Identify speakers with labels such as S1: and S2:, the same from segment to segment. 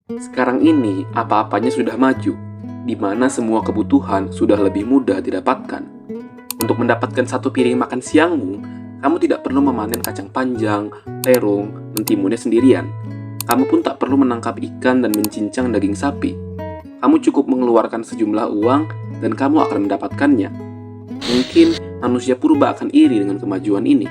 S1: Sekarang ini, apa-apanya sudah maju, di mana semua kebutuhan sudah lebih mudah didapatkan. Untuk mendapatkan satu piring makan siangmu, kamu tidak perlu memanen kacang panjang, terung, mentimunnya sendirian. Kamu pun tak perlu menangkap ikan dan mencincang daging sapi. Kamu cukup mengeluarkan sejumlah uang dan kamu akan mendapatkannya. Mungkin manusia purba akan iri dengan kemajuan ini.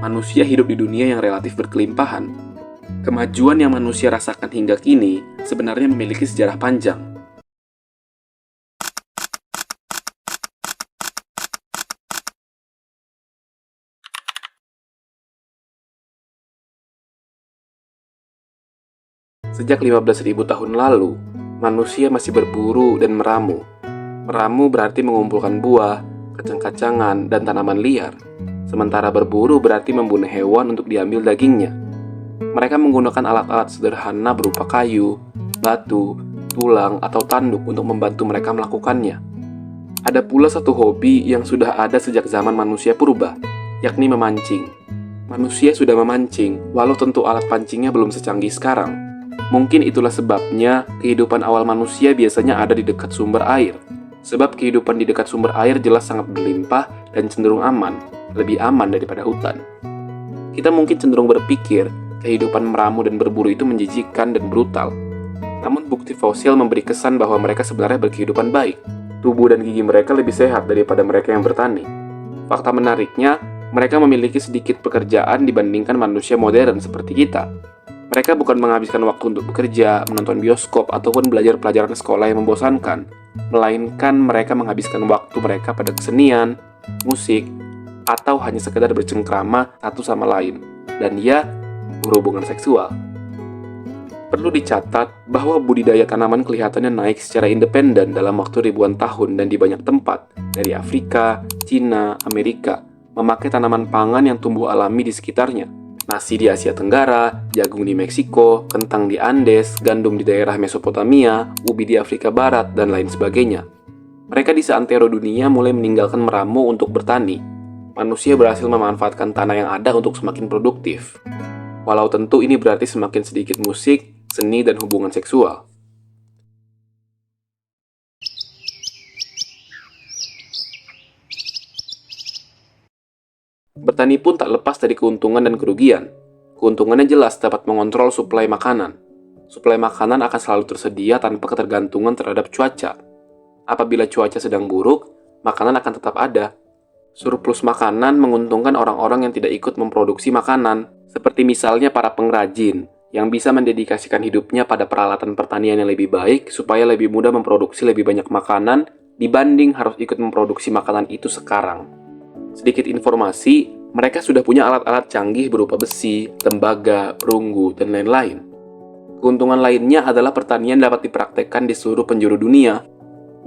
S1: Manusia hidup di dunia yang relatif berkelimpahan. Kemajuan yang manusia rasakan hingga kini sebenarnya memiliki sejarah panjang. Sejak 15.000 tahun lalu, manusia masih berburu dan meramu. Meramu berarti mengumpulkan buah, kacang-kacangan, dan tanaman liar. Sementara berburu berarti membunuh hewan untuk diambil dagingnya. Mereka menggunakan alat-alat sederhana berupa kayu, batu, tulang, atau tanduk untuk membantu mereka melakukannya. Ada pula satu hobi yang sudah ada sejak zaman manusia purba, yakni memancing. Manusia sudah memancing, walau tentu alat pancingnya belum secanggih sekarang. Mungkin itulah sebabnya kehidupan awal manusia biasanya ada di dekat sumber air. Sebab kehidupan di dekat sumber air jelas sangat berlimpah dan cenderung aman, lebih aman daripada hutan. Kita mungkin cenderung berpikir kehidupan meramu dan berburu itu menjijikkan dan brutal. Namun bukti fosil memberi kesan bahwa mereka sebenarnya berkehidupan baik. Tubuh dan gigi mereka lebih sehat daripada mereka yang bertani. Fakta menariknya, mereka memiliki sedikit pekerjaan dibandingkan manusia modern seperti kita. Mereka bukan menghabiskan waktu untuk bekerja, menonton bioskop, ataupun belajar pelajaran sekolah yang membosankan, melainkan mereka menghabiskan waktu mereka pada kesenian, musik, atau hanya sekedar bercengkrama satu sama lain, dan ya, berhubungan seksual. Perlu dicatat bahwa budidaya tanaman kelihatannya naik secara independen dalam waktu ribuan tahun dan di banyak tempat, dari Afrika, Cina, Amerika, memakai tanaman pangan yang tumbuh alami di sekitarnya. Nasi di Asia Tenggara, jagung di Meksiko, kentang di Andes, gandum di daerah Mesopotamia, ubi di Afrika Barat, dan lain sebagainya. Mereka di seantero dunia mulai meninggalkan meramu untuk bertani. Manusia berhasil memanfaatkan tanah yang ada untuk semakin produktif. Walau tentu ini berarti semakin sedikit musik, seni, dan hubungan seksual. Bertani pun tak lepas dari keuntungan dan kerugian. Keuntungannya jelas dapat mengontrol suplai makanan. Suplai makanan akan selalu tersedia tanpa ketergantungan terhadap cuaca. Apabila cuaca sedang buruk, makanan akan tetap ada. Surplus makanan menguntungkan orang-orang yang tidak ikut memproduksi makanan, seperti misalnya para pengrajin, yang bisa mendedikasikan hidupnya pada peralatan pertanian yang lebih baik supaya lebih mudah memproduksi lebih banyak makanan dibanding harus ikut memproduksi makanan itu sekarang. Sedikit informasi, mereka sudah punya alat-alat canggih berupa besi, tembaga, perunggu, dan lain-lain. Keuntungan lainnya adalah pertanian dapat dipraktekkan di seluruh penjuru dunia,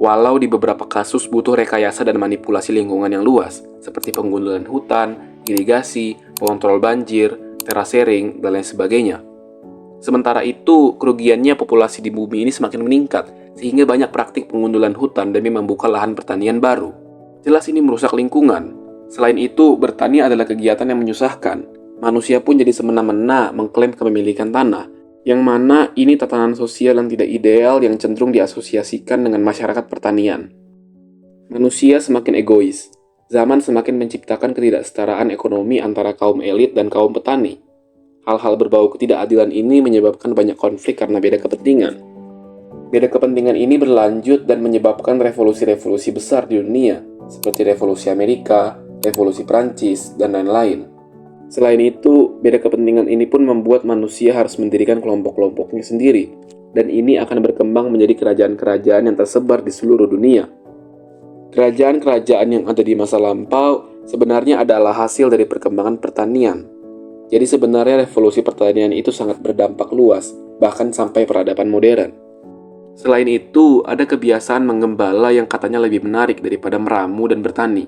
S1: walau di beberapa kasus butuh rekayasa dan manipulasi lingkungan yang luas, seperti penggundulan hutan, irigasi, pengontrol banjir, terasering, dan lain sebagainya. Sementara itu, kerugiannya populasi di bumi ini semakin meningkat, sehingga banyak praktik pengundulan hutan demi membuka lahan pertanian baru. Jelas ini merusak lingkungan. Selain itu, bertani adalah kegiatan yang menyusahkan. Manusia pun jadi semena-mena mengklaim kepemilikan tanah, yang mana ini tatanan sosial yang tidak ideal yang cenderung diasosiasikan dengan masyarakat pertanian. Manusia semakin egois. Zaman semakin menciptakan ketidaksetaraan ekonomi antara kaum elit dan kaum petani. Hal-hal berbau ketidakadilan ini menyebabkan banyak konflik karena beda kepentingan. Beda kepentingan ini berlanjut dan menyebabkan revolusi-revolusi besar di dunia, seperti revolusi Amerika, revolusi Prancis, dan lain-lain. Selain itu, beda kepentingan ini pun membuat manusia harus mendirikan kelompok-kelompoknya sendiri, dan ini akan berkembang menjadi kerajaan-kerajaan yang tersebar di seluruh dunia. Kerajaan-kerajaan yang ada di masa lampau sebenarnya adalah hasil dari perkembangan pertanian. Jadi sebenarnya revolusi pertanian itu sangat berdampak luas, bahkan sampai peradaban modern. Selain itu, ada kebiasaan menggembala yang katanya lebih menarik daripada meramu dan bertani.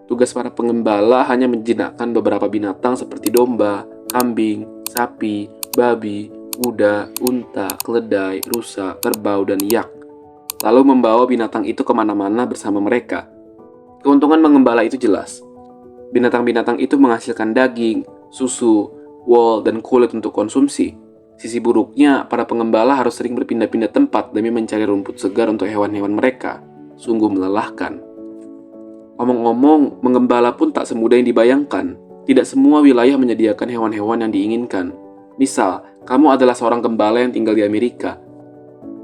S1: Tugas para pengembala hanya menjinakkan beberapa binatang seperti domba, kambing, sapi, babi, kuda, unta, keledai, rusa, kerbau, dan yak. Lalu membawa binatang itu kemana-mana bersama mereka. Keuntungan mengembala itu jelas. Binatang-binatang itu menghasilkan daging, susu, wool, dan kulit untuk konsumsi. Sisi buruknya, para pengembala harus sering berpindah-pindah tempat demi mencari rumput segar untuk hewan-hewan mereka. Sungguh melelahkan. Ngomong-ngomong, mengembala pun tak semudah yang dibayangkan. Tidak semua wilayah menyediakan hewan-hewan yang diinginkan. Misal, kamu adalah seorang gembala yang tinggal di Amerika.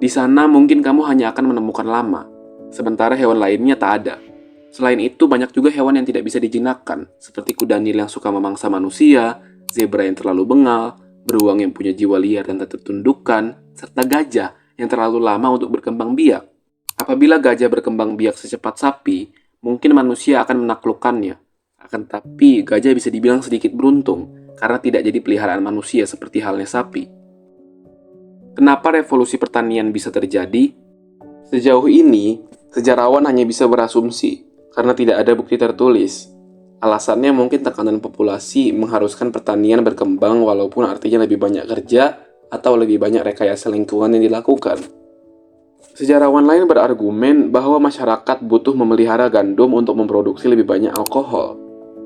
S1: Di sana mungkin kamu hanya akan menemukan lama, sementara hewan lainnya tak ada. Selain itu, banyak juga hewan yang tidak bisa dijinakkan, seperti kuda nil yang suka memangsa manusia, zebra yang terlalu bengal, beruang yang punya jiwa liar dan tak tertundukkan, serta gajah yang terlalu lama untuk berkembang biak. Apabila gajah berkembang biak secepat sapi, mungkin manusia akan menaklukkannya. Akan tetapi, gajah bisa dibilang sedikit beruntung, karena tidak jadi peliharaan manusia seperti halnya sapi. Kenapa revolusi pertanian bisa terjadi? Sejauh ini, sejarawan hanya bisa berasumsi, karena tidak ada bukti tertulis. Alasannya mungkin tekanan populasi mengharuskan pertanian berkembang walaupun artinya lebih banyak kerja atau lebih banyak rekayasa lingkungan yang dilakukan. Sejarawan lain berargumen bahwa masyarakat butuh memelihara gandum untuk memproduksi lebih banyak alkohol.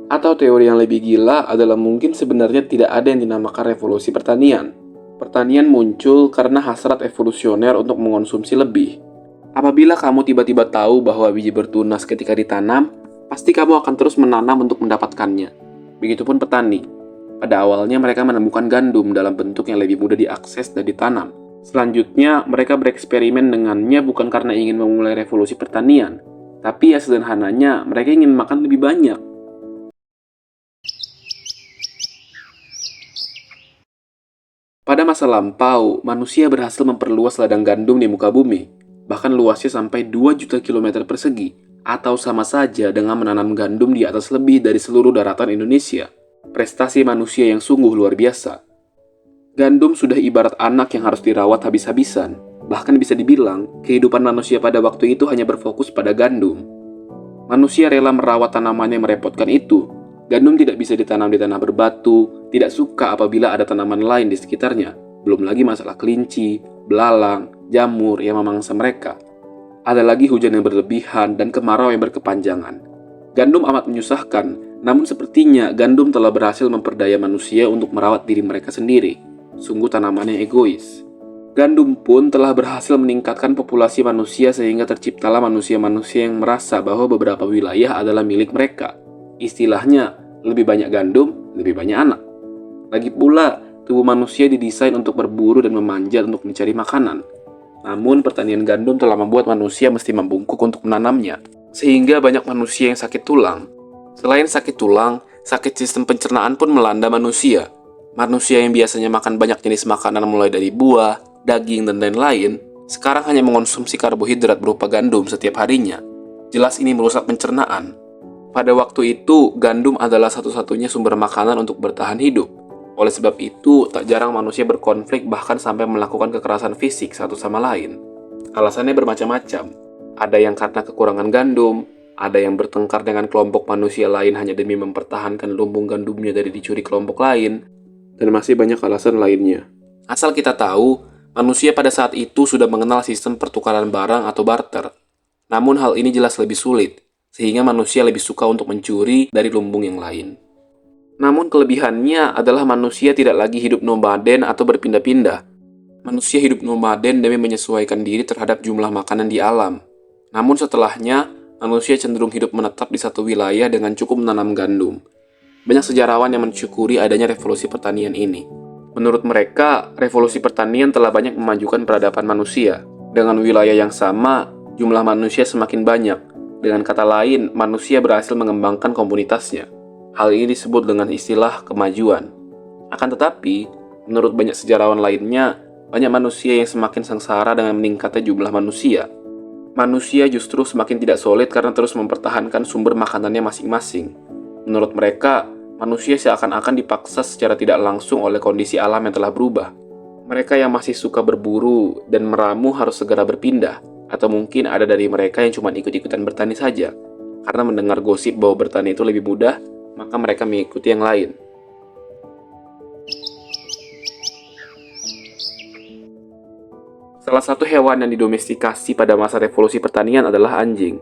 S1: Atau teori yang lebih gila adalah mungkin sebenarnya tidak ada yang dinamakan revolusi pertanian. Pertanian muncul karena hasrat evolusioner untuk mengonsumsi lebih. Apabila kamu tiba-tiba tahu bahwa biji bertunas ketika ditanam, pasti kamu akan terus menanam untuk mendapatkannya. Begitupun petani. Pada awalnya mereka menemukan gandum dalam bentuk yang lebih mudah diakses dan ditanam. Selanjutnya, mereka bereksperimen dengannya bukan karena ingin memulai revolusi pertanian, tapi ya sederhananya mereka ingin makan lebih banyak. Pada masa lampau, manusia berhasil memperluas ladang gandum di muka bumi, bahkan luasnya sampai 2 juta kilometer persegi, atau sama saja dengan menanam gandum di atas lebih dari seluruh daratan Indonesia. Prestasi manusia yang sungguh luar biasa. Gandum sudah ibarat anak yang harus dirawat habis-habisan. Bahkan bisa dibilang, kehidupan manusia pada waktu itu hanya berfokus pada gandum. Manusia rela merawat tanaman yang merepotkan itu. Gandum tidak bisa ditanam di tanah berbatu, tidak suka apabila ada tanaman lain di sekitarnya. Belum lagi masalah kelinci, belalang, jamur yang memangsa mereka. Ada lagi hujan yang berlebihan dan kemarau yang berkepanjangan. Gandum amat menyusahkan, namun sepertinya gandum telah berhasil memperdaya manusia untuk merawat diri mereka sendiri. Sungguh tanaman yang egois. Gandum pun telah berhasil meningkatkan populasi manusia sehingga terciptalah manusia-manusia yang merasa bahwa beberapa wilayah adalah milik mereka. Istilahnya, lebih banyak gandum, lebih banyak anak. Lagi pula, tubuh manusia didesain untuk berburu dan memanjat untuk mencari makanan. Namun, pertanian gandum telah membuat manusia mesti membungkuk untuk menanamnya, sehingga banyak manusia yang sakit tulang. Selain sakit tulang, sakit sistem pencernaan pun melanda manusia. Manusia yang biasanya makan banyak jenis makanan mulai dari buah, daging, dan lain-lain, sekarang hanya mengonsumsi karbohidrat berupa gandum setiap harinya. Jelas ini merusak pencernaan. Pada waktu itu, gandum adalah satu-satunya sumber makanan untuk bertahan hidup. Oleh sebab itu, tak jarang manusia berkonflik bahkan sampai melakukan kekerasan fisik satu sama lain. Alasannya bermacam-macam. Ada yang karena kekurangan gandum, ada yang bertengkar dengan kelompok manusia lain hanya demi mempertahankan lumbung gandumnya dari dicuri kelompok lain, dan masih banyak alasan lainnya. Asal kita tahu, manusia pada saat itu sudah mengenal sistem pertukaran barang atau barter. Namun hal ini jelas lebih sulit, sehingga manusia lebih suka untuk mencuri dari lumbung yang lain. Namun kelebihannya adalah manusia tidak lagi hidup nomaden atau berpindah-pindah. Manusia hidup nomaden demi menyesuaikan diri terhadap jumlah makanan di alam. Namun setelahnya, manusia cenderung hidup menetap di satu wilayah dengan cukup menanam gandum. Banyak sejarawan yang mensyukuri adanya revolusi pertanian ini. Menurut mereka, revolusi pertanian telah banyak memajukan peradaban manusia. Dengan wilayah yang sama, jumlah manusia semakin banyak. Dengan kata lain, manusia berhasil mengembangkan komunitasnya. Hal ini disebut dengan istilah kemajuan. Akan tetapi, menurut banyak sejarawan lainnya, banyak manusia yang semakin sengsara dengan meningkatnya jumlah manusia. Manusia justru semakin tidak solid karena terus mempertahankan sumber makanannya masing-masing. Menurut mereka, manusia seakan-akan dipaksa secara tidak langsung oleh kondisi alam yang telah berubah. Mereka yang masih suka berburu dan meramu harus segera berpindah, atau mungkin ada dari mereka yang cuma ikut-ikutan bertani saja. Karena mendengar gosip bahwa bertani itu lebih mudah, maka mereka mengikuti yang lain. Salah satu hewan yang didomestikasi pada masa revolusi pertanian adalah anjing.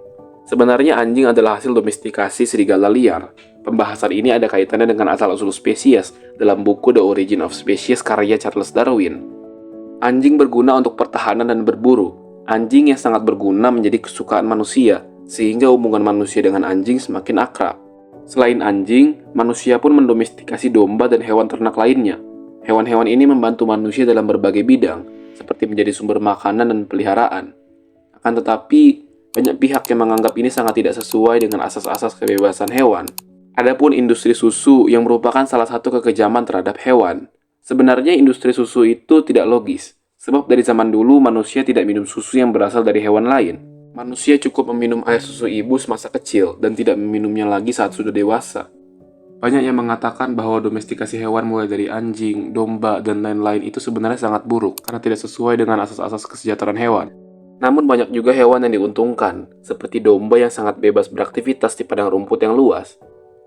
S1: Sebenarnya anjing adalah hasil domestikasi serigala liar. Pembahasan ini ada kaitannya dengan asal-usul spesies dalam buku The Origin of Species karya Charles Darwin. Anjing berguna untuk pertahanan dan berburu. Anjing yang sangat berguna menjadi kesukaan manusia, sehingga hubungan manusia dengan anjing semakin akrab. Selain anjing, manusia pun mendomestikasi domba dan hewan ternak lainnya. Hewan-hewan ini membantu manusia dalam berbagai bidang, seperti menjadi sumber makanan dan peliharaan. Akan tetapi, banyak pihak yang menganggap ini sangat tidak sesuai dengan asas-asas kebebasan hewan. Adapun industri susu yang merupakan salah satu kekejaman terhadap hewan. Sebenarnya industri susu itu tidak logis, sebab dari zaman dulu manusia tidak minum susu yang berasal dari hewan lain. Manusia cukup meminum air susu ibu semasa kecil dan tidak meminumnya lagi saat sudah dewasa. Banyak yang mengatakan bahwa domestikasi hewan mulai dari anjing, domba, dan lain-lain itu sebenarnya sangat buruk karena tidak sesuai dengan asas-asas kesejahteraan hewan. Namun banyak juga hewan yang diuntungkan, seperti domba yang sangat bebas beraktivitas di padang rumput yang luas.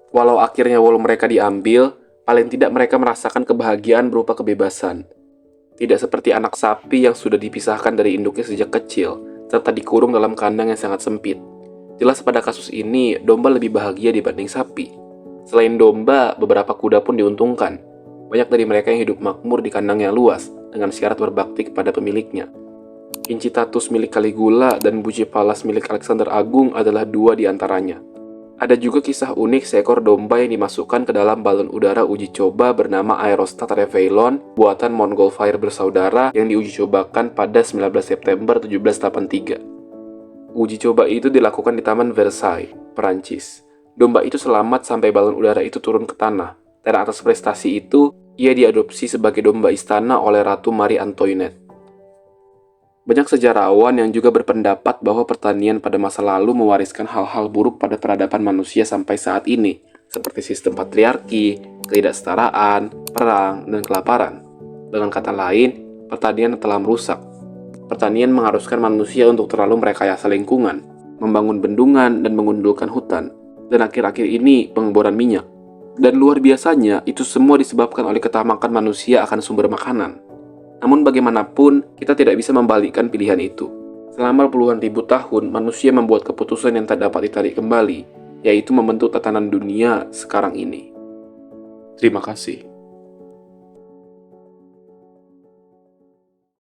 S1: Walau akhirnya mereka diambil, paling tidak mereka merasakan kebahagiaan berupa kebebasan. Tidak seperti anak sapi yang sudah dipisahkan dari induknya sejak kecil, serta dikurung dalam kandang yang sangat sempit. Jelas pada kasus ini, domba lebih bahagia dibanding sapi. Selain domba, beberapa kuda pun diuntungkan. Banyak dari mereka yang hidup makmur di kandang yang luas, dengan syarat berbakti kepada pemiliknya. Incitatus milik Caligula dan Bucephalus milik Alexander Agung adalah dua di antaranya. Ada juga kisah unik seekor domba yang dimasukkan ke dalam balon udara uji coba bernama Aerostat Reveillon buatan Montgolfier bersaudara yang diuji cobakan pada 19 September 1783. Uji coba itu dilakukan di Taman Versailles, Perancis. Domba itu selamat sampai balon udara itu turun ke tanah, dan atas prestasi itu, ia diadopsi sebagai domba istana oleh Ratu Marie Antoinette. Banyak sejarawan yang juga berpendapat bahwa pertanian pada masa lalu mewariskan hal-hal buruk pada peradaban manusia sampai saat ini, seperti sistem patriarki, ketidaksetaraan, perang, dan kelaparan. Dengan kata lain, pertanian telah merusak. Pertanian mengharuskan manusia untuk terlalu merekayasa lingkungan, membangun bendungan dan mengundulkan hutan, dan akhir-akhir ini pengeboran minyak. Dan luar biasanya, itu semua disebabkan oleh ketamakan manusia akan sumber makanan. Namun bagaimanapun, kita tidak bisa membalikkan pilihan itu. Selama puluhan ribu tahun, manusia membuat keputusan yang tak dapat ditarik kembali, yaitu membentuk tatanan dunia sekarang ini. Terima kasih.